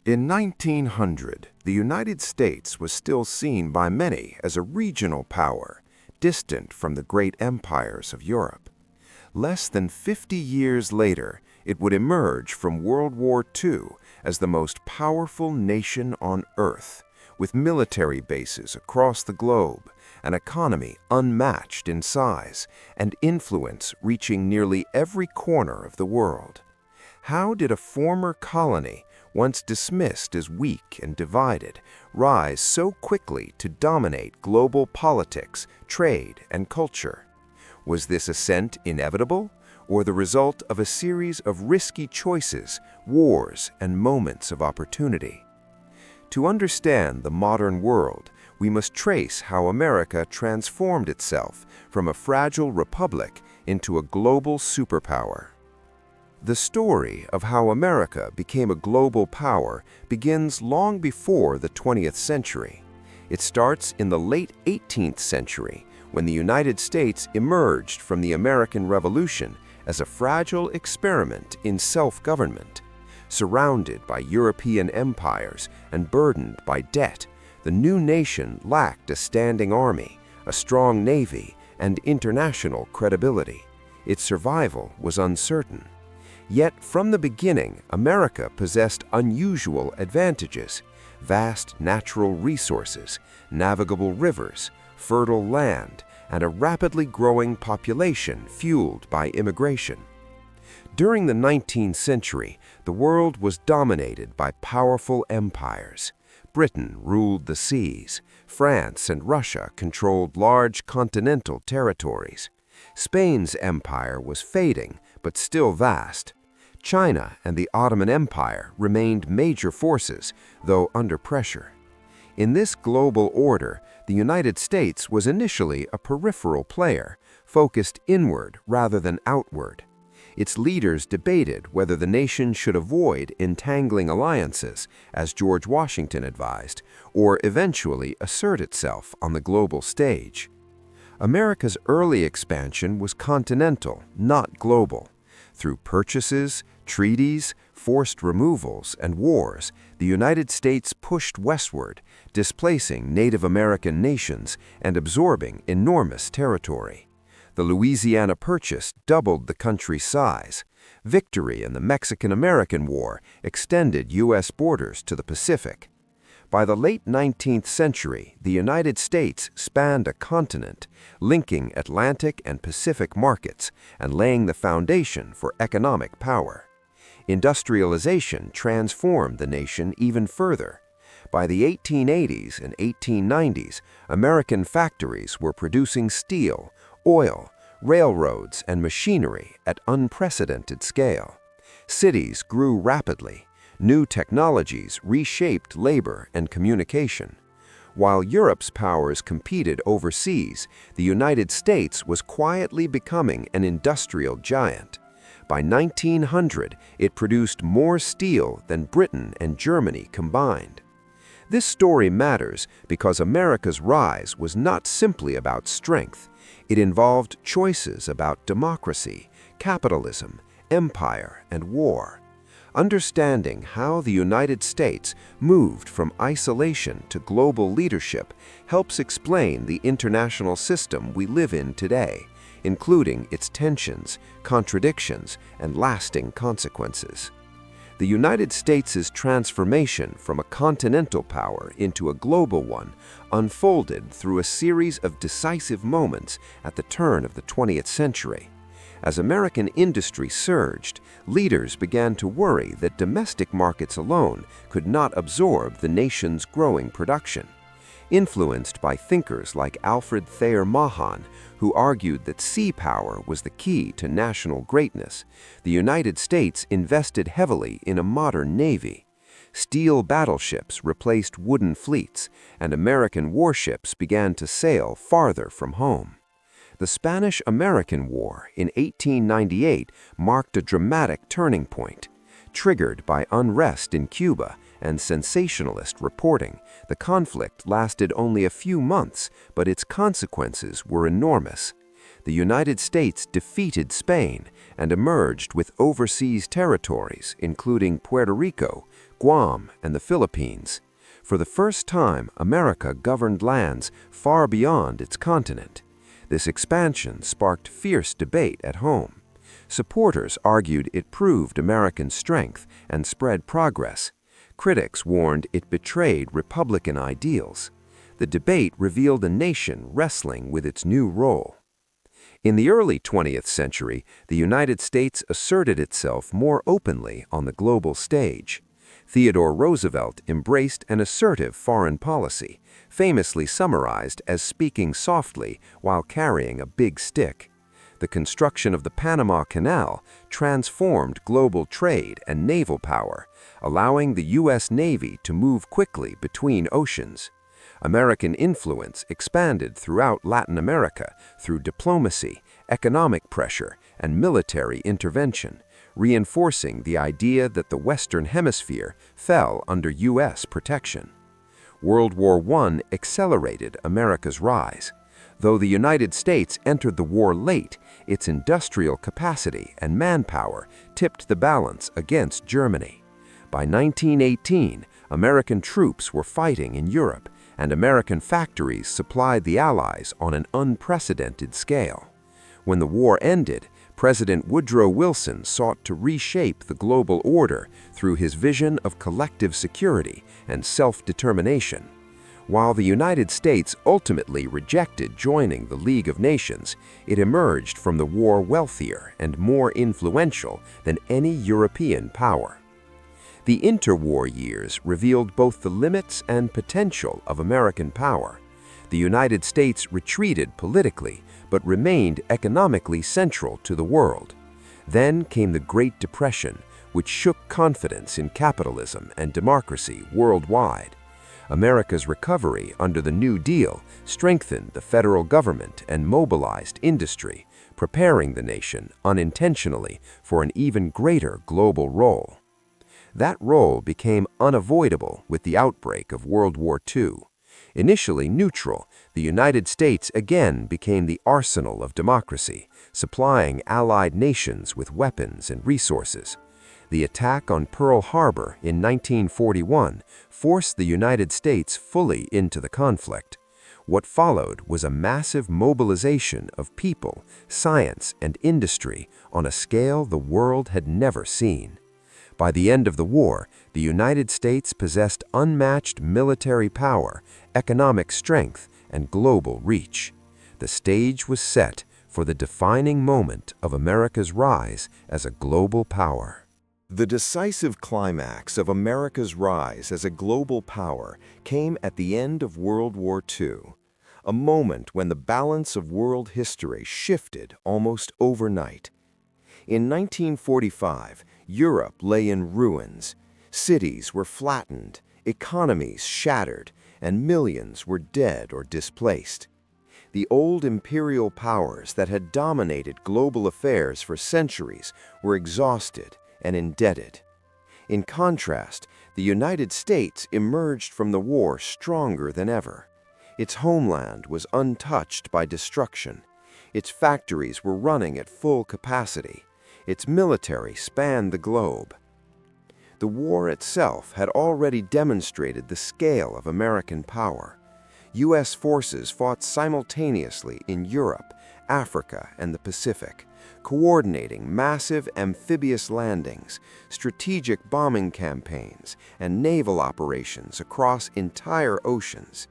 In 1900, the United States was still seen by many as a regional power, distant from the great empires of Europe. Less than 50 years later, it would emerge from World War II as the most powerful nation on Earth, with military bases across the globe, an economy unmatched in size, and influence reaching nearly every corner of the world. How did a former colony, once dismissed as weak and divided, rise so quickly to dominate global politics, trade, and culture? Was this ascent inevitable, or the result of a series of risky choices, wars, and moments of opportunity? To understand the modern world, we must trace how America transformed itself from a fragile republic into a global superpower. The story of how America became a global power begins long before the 20th century. It starts in the late 18th century, when the United States emerged from the American Revolution as a fragile experiment in self-government. Surrounded by European empires and burdened by debt, the new nation lacked a standing army, a strong navy, and international credibility. Its survival was uncertain. Yet, from the beginning, America possessed unusual advantages: vast natural resources, navigable rivers, fertile land, and a rapidly growing population fueled by immigration. During the 19th century, the world was dominated by powerful empires. Britain ruled the seas. France and Russia controlled large continental territories. Spain's empire was fading, but still vast. China and the Ottoman Empire remained major forces, though under pressure. In this global order, the United States was initially a peripheral player, focused inward rather than outward. Its leaders debated whether the nation should avoid entangling alliances, as George Washington advised, or eventually assert itself on the global stage. America's early expansion was continental, not global. Through purchases, treaties, forced removals, and wars, the United States pushed westward, displacing Native American nations and absorbing enormous territory. The Louisiana Purchase doubled the country's size. Victory in the Mexican-American War extended U.S. borders to the Pacific. By the late 19th century, the United States spanned a continent, linking Atlantic and Pacific markets and laying the foundation for economic power. Industrialization transformed the nation even further. By the 1880s and 1890s, American factories were producing steel, oil, railroads, and machinery at unprecedented scale. Cities grew rapidly. New technologies reshaped labor and communication. While Europe's powers competed overseas, the United States was quietly becoming an industrial giant. By 1900, it produced more steel than Britain and Germany combined. This story matters because America's rise was not simply about strength. It involved choices about democracy, capitalism, empire, and war. Understanding how the United States moved from isolation to global leadership helps explain the international system we live in today, including its tensions, contradictions, and lasting consequences. The United States' transformation from a continental power into a global one unfolded through a series of decisive moments at the turn of the 20th century. As American industry surged, leaders began to worry that domestic markets alone could not absorb the nation's growing production. Influenced by thinkers like Alfred Thayer Mahan, who argued that sea power was the key to national greatness, the United States invested heavily in a modern navy. Steel battleships replaced wooden fleets, and American warships began to sail farther from home. The Spanish-American War in 1898 marked a dramatic turning point. Triggered by unrest in Cuba and sensationalist reporting, the conflict lasted only a few months, but its consequences were enormous. The United States defeated Spain and emerged with overseas territories, including Puerto Rico, Guam, and the Philippines. For the first time, America governed lands far beyond its continent. This expansion sparked fierce debate at home. Supporters argued it proved American strength and spread progress. Critics warned it betrayed Republican ideals. The debate revealed a nation wrestling with its new role. In the early 20th century, the United States asserted itself more openly on the global stage. Theodore Roosevelt embraced an assertive foreign policy, famously summarized as speaking softly while carrying a big stick. The construction of the Panama Canal transformed global trade and naval power, allowing the U.S. Navy to move quickly between oceans. American influence expanded throughout Latin America through diplomacy, economic pressure, and military intervention, reinforcing the idea that the Western Hemisphere fell under U.S. protection. World War I accelerated America's rise. Though the United States entered the war late, its industrial capacity and manpower tipped the balance against Germany. By 1918, American troops were fighting in Europe, and American factories supplied the Allies on an unprecedented scale. When the war ended, President Woodrow Wilson sought to reshape the global order through his vision of collective security and self-determination. While the United States ultimately rejected joining the League of Nations, it emerged from the war wealthier and more influential than any European power. The interwar years revealed both the limits and potential of American power. The United States retreated politically, but remained economically central to the world. Then came the Great Depression, which shook confidence in capitalism and democracy worldwide. America's recovery under the New Deal strengthened the federal government and mobilized industry, preparing the nation unintentionally for an even greater global role. That role became unavoidable with the outbreak of World War II. Initially neutral, the United States again became the arsenal of democracy, supplying allied nations with weapons and resources. The attack on Pearl Harbor in 1941 forced the United States fully into the conflict. What followed was a massive mobilization of people, science, and industry on a scale the world had never seen. By the end of the war, the United States possessed unmatched military power, economic strength, and global reach. The stage was set for the defining moment of America's rise as a global power. The decisive climax of America's rise as a global power came at the end of World War II, a moment when the balance of world history shifted almost overnight. In 1945, Europe lay in ruins. Cities were flattened, economies shattered, and millions were dead or displaced. The old imperial powers that had dominated global affairs for centuries were exhausted and indebted. In contrast, the United States emerged from the war stronger than ever. Its homeland was untouched by destruction. Its factories were running at full capacity. Its military spanned the globe. The war itself had already demonstrated the scale of American power. U.S. forces fought simultaneously in Europe, Africa, and the Pacific, coordinating massive amphibious landings, strategic bombing campaigns, and naval operations across entire oceans.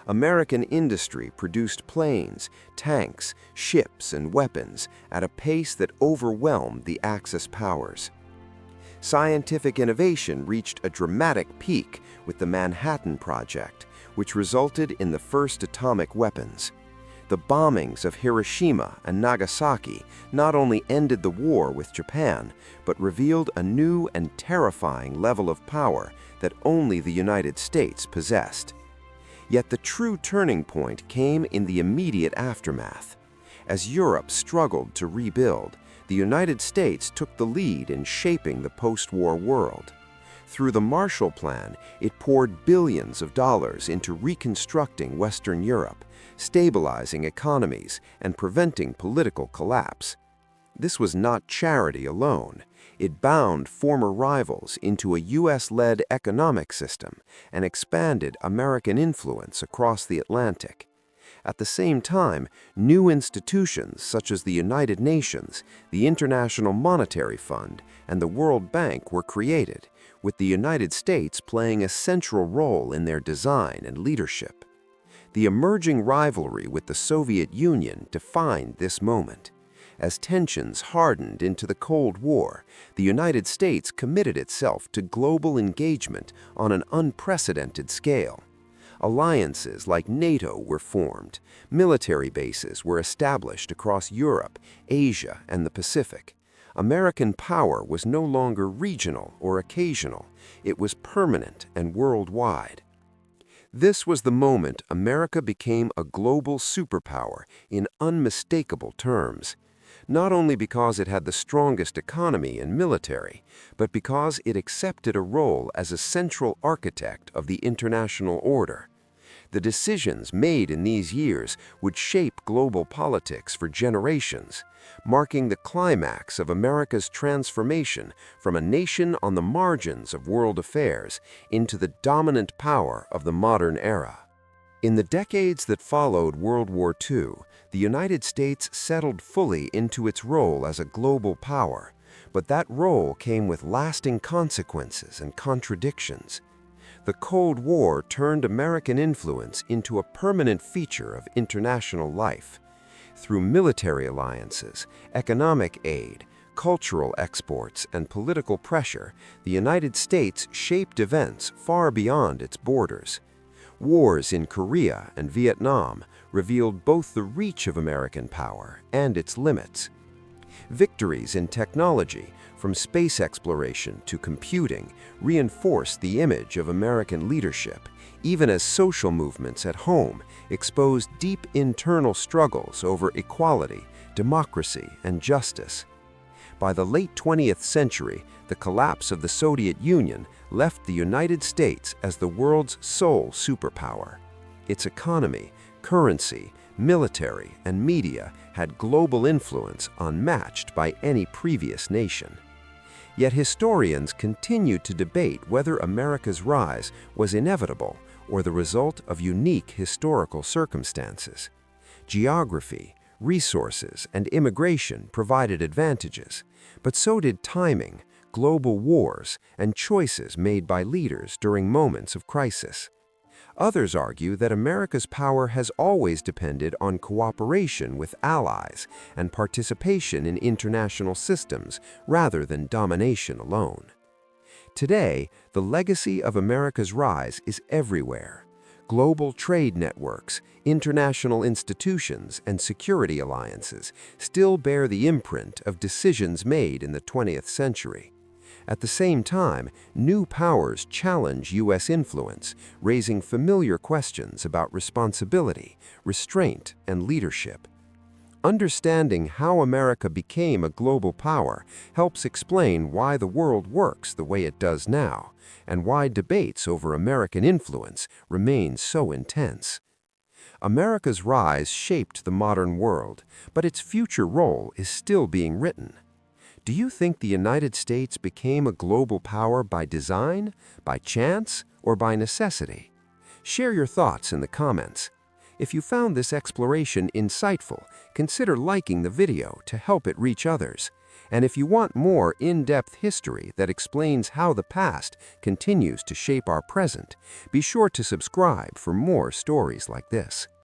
American industry produced planes, tanks, ships, and weapons at a pace that overwhelmed the Axis powers. Scientific innovation reached a dramatic peak with the Manhattan Project, which resulted in the first atomic weapons. The bombings of Hiroshima and Nagasaki not only ended the war with Japan, but revealed a new and terrifying level of power that only the United States possessed. Yet the true turning point came in the immediate aftermath. As Europe struggled to rebuild, the United States took the lead in shaping the post-war world. Through the Marshall Plan, it poured billions of dollars into reconstructing Western Europe, stabilizing economies, and preventing political collapse. This was not charity alone. It bound former rivals into a U.S.-led economic system and expanded American influence across the Atlantic. At the same time, new institutions such as the United Nations, the International Monetary Fund, and the World Bank were created, with the United States playing a central role in their design and leadership. The emerging rivalry with the Soviet Union defined this moment. As tensions hardened into the Cold War, the United States committed itself to global engagement on an unprecedented scale. Alliances like NATO were formed, military bases were established across Europe, Asia, and the Pacific. American power was no longer regional or occasional, it was permanent and worldwide. This was the moment America became a global superpower in unmistakable terms, not only because it had the strongest economy and military, but because it accepted a role as a central architect of the international order. The decisions made in these years would shape global politics for generations, marking the climax of America's transformation from a nation on the margins of world affairs into the dominant power of the modern era. In the decades that followed World War II, the United States settled fully into its role as a global power, but that role came with lasting consequences and contradictions. The Cold War turned American influence into a permanent feature of international life. Through military alliances, economic aid, cultural exports, and political pressure, the United States shaped events far beyond its borders. Wars in Korea and Vietnam revealed both the reach of American power and its limits. Victories in technology, from space exploration to computing, reinforced the image of American leadership, even as social movements at home exposed deep internal struggles over equality, democracy, and justice. By the late 20th century, the collapse of the Soviet Union left the United States as the world's sole superpower. Its economy, currency, military, and media had global influence unmatched by any previous nation. Yet historians continue to debate whether America's rise was inevitable or the result of unique historical circumstances. Geography, resources, and immigration provided advantages, but so did timing, global wars, and choices made by leaders during moments of crisis. Others argue that America's power has always depended on cooperation with allies and participation in international systems rather than domination alone. Today, the legacy of America's rise is everywhere. Global trade networks, international institutions, and security alliances still bear the imprint of decisions made in the 20th century. At the same time, new powers challenge U.S. influence, raising familiar questions about responsibility, restraint, and leadership. Understanding how America became a global power helps explain why the world works the way it does now, and why debates over American influence remain so intense. America's rise shaped the modern world, but its future role is still being written. Do you think the United States became a global power by design, by chance, or by necessity? Share your thoughts in the comments. If you found this exploration insightful, consider liking the video to help it reach others. And if you want more in-depth history that explains how the past continues to shape our present, be sure to subscribe for more stories like this.